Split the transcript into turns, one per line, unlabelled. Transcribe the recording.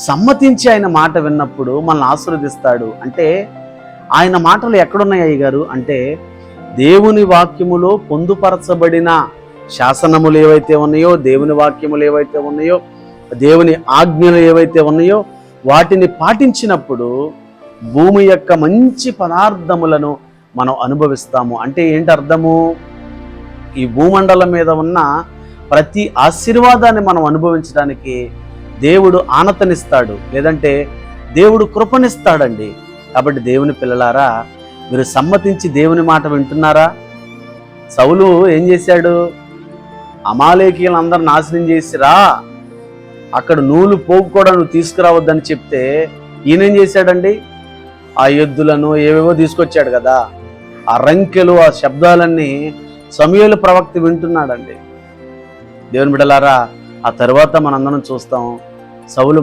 సమ్మతించి ఆయన మాట విన్నప్పుడు మనల్ని ఆశీర్వదిస్తాడు. అంటే ఆయన మాటలు ఎక్కడున్నాయి అయ్య గారు అంటే, దేవుని వాక్యములో పొందుపరచబడిన శాసనములు ఏవైతే ఉన్నాయో, దేవుని వాక్యములు ఏవైతే ఉన్నాయో, దేవుని ఆజ్ఞలు ఏవైతే ఉన్నాయో వాటిని పాటించినప్పుడు భూమి యొక్క మంచి పదార్థములను మనం అనుభవిస్తాము. అంటే ఏంటి అర్థము? ఈ భూమండలం మీద ఉన్న ప్రతి ఆశీర్వాదాన్ని మనం అనుభవించడానికి దేవుడు ఆనతనిస్తాడు, లేదంటే దేవుడు కృపనిస్తాడండి. కాబట్టి దేవుని పిల్లలారా, మీరు సమ్మతించి దేవుని మాట వింటున్నారా? సౌలు ఏం చేశాడు? అమాలేకీయులందరూ నాశనం చేసిరా, అక్కడ నూలు పోగు కూడా నువ్వు తీసుకురావద్దని చెప్తే ఈయనేం చేశాడండి? ఆ ఎద్దులను ఏవేవో తీసుకొచ్చాడు కదా, ఆ రంకెలు, ఆ శబ్దాలన్నీ సమూయేలు ప్రవక్త వింటున్నాడండి. దేవుని బిడ్డలారా, ఆ తర్వాత మనందరం చూస్తాం, సౌలు